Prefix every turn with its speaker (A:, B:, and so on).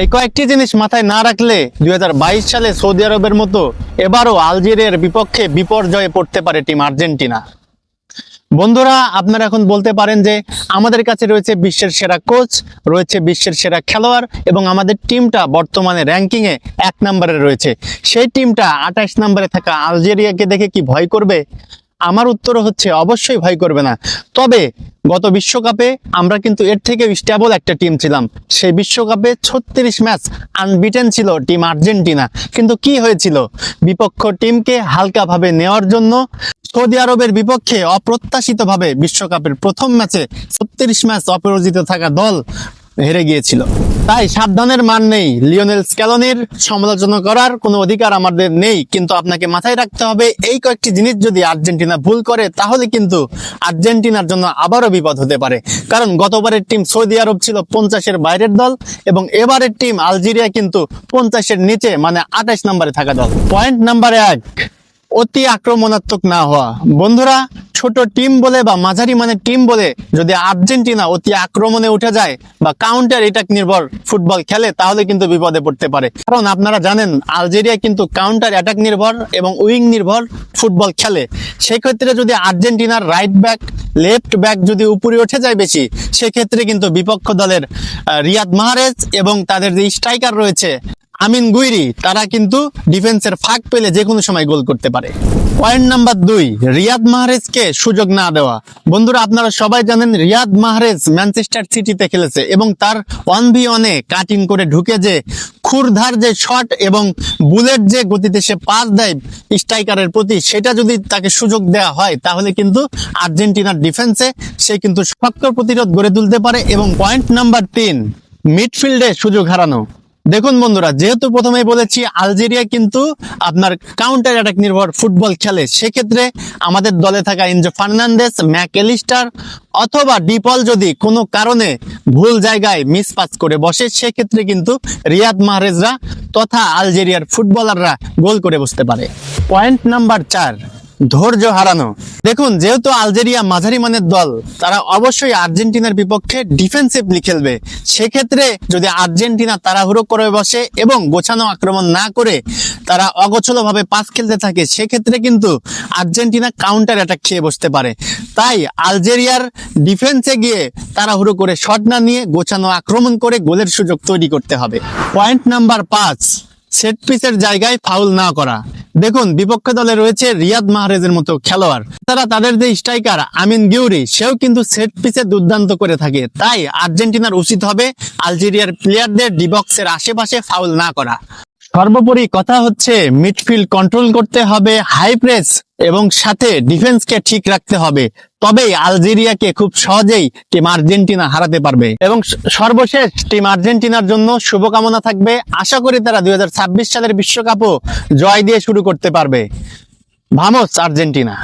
A: এই কয়েকটি জিনিস মাথায় না রাখলে 2022 সালে সৌদি আরবের মতো এবারও আলজেরিয়ার বিপক্ষে বিপর্যয়ে পড়তে পারে টিম আর্জেন্টিনা। বন্ধুরা, আপনারা এখন বলতে পারেন যে আমাদের কাছে রয়েছে বিশ্বের সেরা কোচ, রয়েছে বিশ্বের সেরা খেলোয়াড় এবং আমাদের টিমটা বর্তমানে র্যাঙ্কিংয়ে 1 নম্বরে রয়েছে। সেই টিমটা 28 নম্বরে থাকা আলজেরিয়াকে দেখে কি ভয় করবে? আমার উত্তর হচ্ছে অবশ্যই ভয় করবে না। তবে গত বিশ্বকাপে আমরা কিন্তু এর থেকে স্টেবল একটা টিম ছিলাম। সেই বিশ্বকাপে 36 ম্যাচ আনবিটেন ছিল টিম আর্জেন্টিনা। কিন্তু কি হয়েছিল? বিপক্ষ টিমকে হালকাভাবে নেওয়ার জন্য সৌদি আরবের বিপক্ষে অপ্রত্যাশিতভাবে বিশ্বকাপের প্রথম ম্যাচে 36 ম্যাচ অপরাজিত থাকা দল হেরে গিয়েছিল। তাই সাবধানের মান নেই। লিওনেল স্ক্যালোনির সমালোচনা করার কোনো অধিকার আমাদের নেই, কিন্তু আপনাকে মাথায় রাখতে হবে এই কয়েকটি জিনিস যদি আর্জেন্টিনা ভুল করে তাহলে কিন্তু আর্জেন্টিনার জন্য আবারও বিপদ হতে পারে। কারণ গতবারের টিম সৌদি আরব ছিল 50-এর বাইরের দল এবং এবারের টিম আলজেরিয়া কিন্তু 50-এর নিচে, মানে 28 নম্বরে থাকা দল। পয়েন্ট নাম্বার 1, অতি আক্রমণাত্মক না হওয়া। বন্ধুরা, ছোট টিম বলে বা মাঝারি মানের টিম বলে যদি আর্জেন্টিনা অতি আক্রমণে উঠে যায় বা কাউন্টার অ্যাটাক নির্ভর ফুটবল খেলে তাহলে কিন্তু বিপদে পড়তে পারে। কারণ আপনারা জানেন আলজেরিয়া কিন্তু কাউন্টার অ্যাটাক নির্ভর এবং উইং নির্ভর ফুটবল খেলে। সেক্ষেত্রে যদি আর্জেন্টিনার রাইট ব্যাক, লেফট ব্যাক যদি উপরে উঠে যায় বেশি, সেক্ষেত্রে কিন্তু বিপক্ষ দলের রিয়াদ মাহরেজ এবং তাদের যে স্ট্রাইকার রয়েছে আমিন গুইরি, তারা কিন্তু ডিফেন্সের ফাঁক পেলে যে কোনো সময় গোল করতে পারে। পয়েন্ট নাম্বার 2, রিয়াদ মাহরেজকে সুযোগ না দেওয়া। বন্ধুরা, আপনারা সবাই জানেন রিয়াদ মাহরেজ ম্যানচেস্টার সিটিতে খেলেছে এবং তার 1v1-এ কাটিং করে ঢুকে যে ক্ষুরধার যে শট এবং বুলেট যে গতিতে সে পাস দেয় স্ট্রাইকারের প্রতি, সেটা যদি তাকে সুযোগ দেওয়া হয় তাহলে কিন্তু আর্জেন্টিনার ডিফেন্সে সে কিন্তু শক্ত প্রতিরোধ গড়ে তুলতে পারে। এবং পয়েন্ট নাম্বার 3, মিডফিল্ডে সুযোগ হারানো। দেখুন বন্ধুরা, যেহেতু প্রথমেই বলেছি আলজেরিয়া কিন্তু আপনার কাউন্টার অ্যাটাক নির্ভর ফুটবল খেলে, সেক্ষেত্রে আমাদের দলে থাকা এনজো ফার্নান্দেস, ম্যাকঅ্যালিস্টার অথবা ডিপল যদি কোনো কারণে ভুল জায়গায় মিস পাস করে বসে, সেক্ষেত্রে কিন্তু রিয়াদ মাহরেজরা তথা আলজেরিয়ার ফুটবলাররা গোল করে বসতে পারে। পয়েন্ট নাম্বার 4, ধৈর্য হারানো। দেখুন, যেহেতু আলজেরিয়া মাঝারি মানের দল, তারা অবশ্যই আর্জেন্টিনার বিপক্ষে ডিফেন্সিভলি খেলবে। সেক্ষেত্রে যদি আর্জেন্টিনা তাড়াহুড়ো করে বসে এবং গোছানো আক্রমণ না করে তারা অগোছলভাবে পাস খেলতে থাকে, সেক্ষেত্রে কিন্তু আর্জেন্টিনা কাউন্টার অ্যাটাক খেয়ে বসতে পারে। তাই আলজেরিয়ার ডিফেন্সে গিয়ে তাড়াহুড়ো করে শট না নিয়ে গোছানো আক্রমণ করে গোলের সুযোগ তৈরি করতে হবে। পয়েন্ট নাম্বার 5, সেট পিসের জায়গায় ফাউল না করা। দেখুন, বিপক্ষ দলে রয়েছে রিয়াদ মাহরেজের মতো খেলোয়াড়, তারা তাদের যে স্ট্রাইকার আমিন গুইরি, সেও কিন্তু সেট পিসে দুর্দান্ত করে থাকে। তাই আর্জেন্টিনার উচিত হবে আলজেরিয়ার প্লেয়ারদের ডি বক্সের আশেপাশে ফাউল না করা। সর্বোপরি কথা হচ্ছে মিডফিল্ড কন্ট্রোল করতে হবে, হাই প্রেস এবং সাথে ডিফেন্সকে ঠিক রাখতে হবে। তবেই আলজেরিয়াকে খুব সহজেই টিম আর্জেন্টিনা হারাতে পারবে। এবং সর্বশেষ টিম আর্জেন্টিনার জন্য শুভকামনা থাকবে। আশা করি তারা 2026 সালের বিশ্বকাপও জয় দিয়ে শুরু করতে পারবে। Vamos Argentina.